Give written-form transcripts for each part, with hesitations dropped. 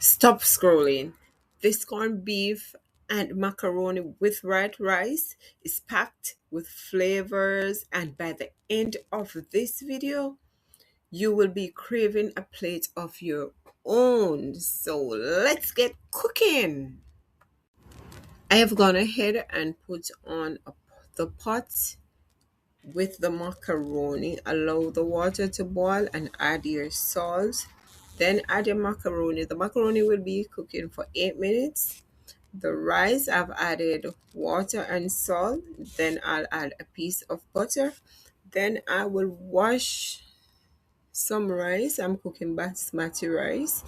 Stop scrolling. This corned beef and macaroni with white rice is packed with flavors, and by the end of this video, you will be craving a plate of your own. So let's get cooking. I have gone ahead and put on the pot with the macaroni. Allow the water to boil and add your salt. Then add your macaroni. The macaroni will be cooking for 8 minutes. The rice, I've added water and salt. Then I'll add a piece of butter. Then I will wash some rice. I'm cooking basmati rice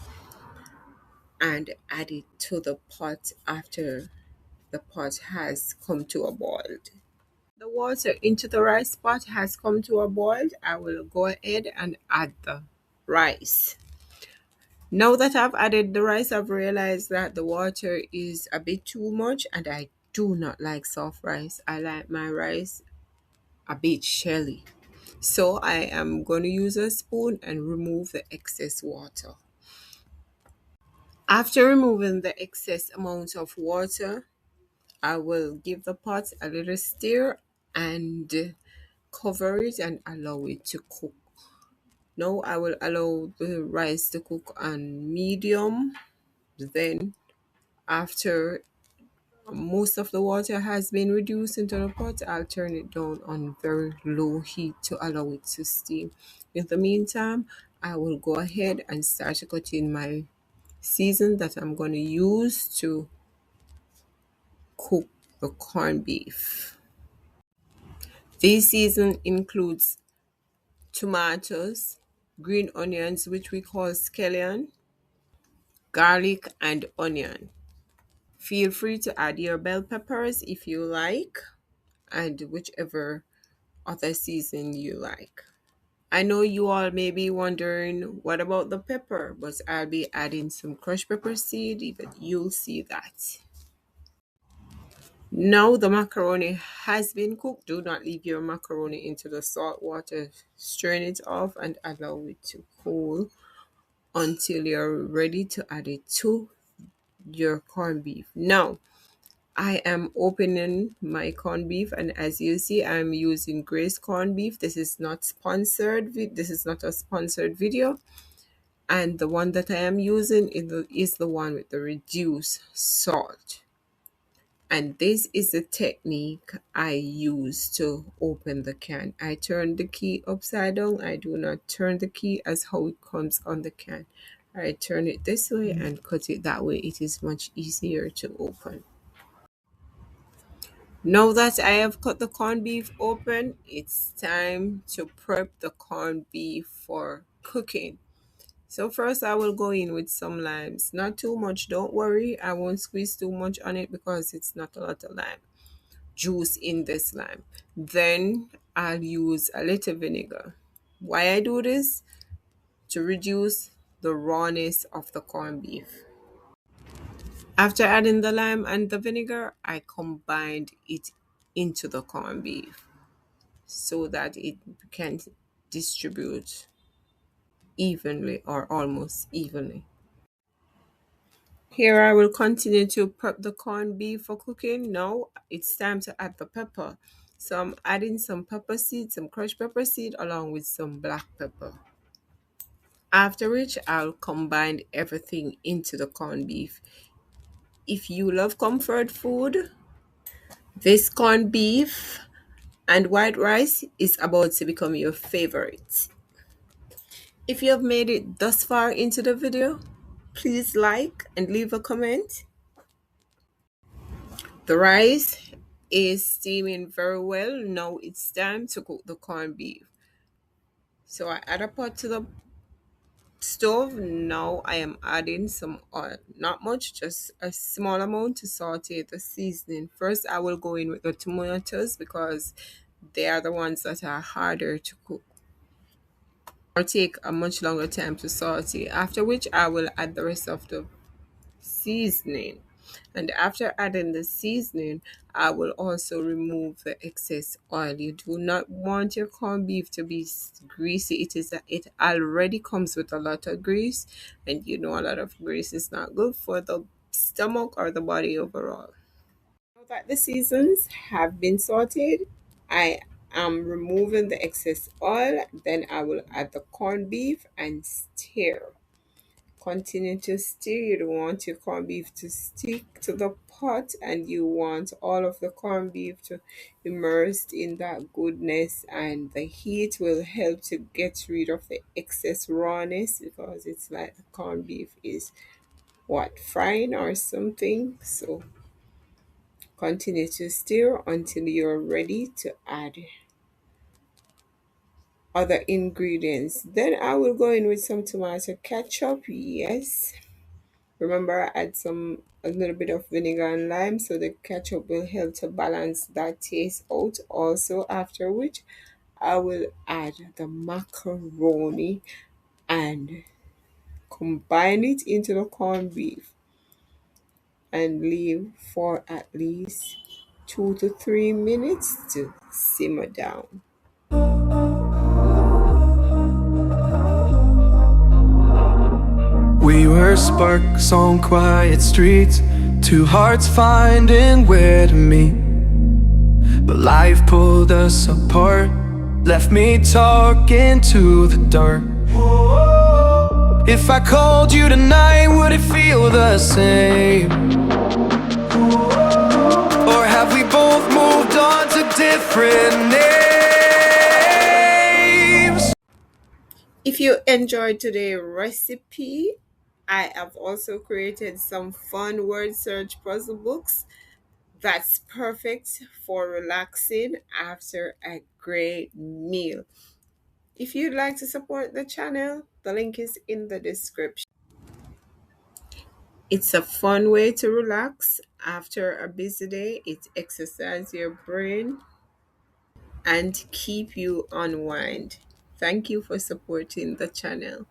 and add it to the pot after the pot has come to a boil. The water into the rice pot has come to a boil. I will go ahead and add the rice. Now that I've added the rice, I've realized that the water is a bit too much and I do not like soft rice. I like my rice a bit shelly. So I am going to use a spoon and remove the excess water. After removing the excess amount of water, I will give the pot a little stir and cover it and allow it to cook. Now I will allow the rice to cook on medium. Then after most of the water has been reduced into the pot, I'll turn it down on very low heat to allow it to steam. In the meantime, I will go ahead and start cutting my season that I'm going to use to cook the corned beef. This season includes tomatoes, green onions, which we call scallion, garlic, and onion. Feel free to add your bell peppers if you like, and whichever other season you like. I know you all may be wondering what about the pepper, but I'll be adding some crushed pepper seed, even you'll see that. Now the macaroni has been cooked. Do not leave your macaroni into the salt water. Strain it off and allow it to cool until you're ready to add it to your corned beef. Now, I am opening my corned beef, and as you see, I'm using Grace corned beef. This is not sponsored. This is not a sponsored video. And the one that I am using is the one with the reduced salt. And this is the technique I use to open the can. I turn the key upside down. I do not turn the key as how it comes on the can. I turn it this way and cut it that way. It is much easier to open. Now that I have cut the corned beef open, it's time to prep the corned beef for cooking. So first I will go in with some limes. Not too much, don't worry. I won't squeeze too much on it because it's not a lot of lime juice in this lime. Then I'll use a little vinegar. Why I do this? To reduce the rawness of the corned beef. After adding the lime and the vinegar, I combined it into the corned beef so that it can distribute evenly or almost evenly. Here I will continue to prep the corned beef for cooking. Now it's time to add the pepper. So I'm adding some pepper seed, some crushed pepper seed along with some black pepper. After which I'll combine everything into the corned beef. If you love comfort food, this corned beef and white rice is about to become your favorite. If you have made it thus far into the video, please like and leave a comment. The rice is steaming very well. Now it's time to cook the corned beef. So I add a pot to the stove. Now I am adding some oil. Not much, just a small amount to saute the seasoning. First I will go in with the tomatoes because they are the ones that are harder to cook or take a much longer time to saute. After which I will add the rest of the seasoning. And after adding the seasoning, I will also remove the excess oil. You do not want your corned beef to be greasy. It already comes with a lot of grease, and you know a lot of grease is not good for the stomach or the body overall. Now that the seasons have been sauteed, I am removing the excess oil. Then I will add the corned beef and stir. Continue to stir. You don't want your corned beef to stick to the pot, and you want all of the corned beef to immerse in that goodness, and the heat will help to get rid of the excess rawness, because it's like the corned beef is what, frying or something. So continue to stir until you're ready to add other ingredients. Then I will go in with some tomato ketchup. Yes. Remember, I add a little bit of vinegar and lime, so the ketchup will help to balance that taste out. Also, after which I will add the macaroni and combine it into the corned beef and leave for at least 2 to 3 minutes to simmer down. We were sparks on quiet streets, two hearts finding where to meet. But life pulled us apart, left me talking to the dark. If I called you tonight, would it feel the same? Or have we both moved on to different names? If you enjoyed today's recipe, I have also created some fun word search puzzle books that's perfect for relaxing after a great meal. If you'd like to support the channel, the link is in the description. It's a fun way to relax after a busy day. It exercises your brain and keep you unwind. Thank you for supporting the channel.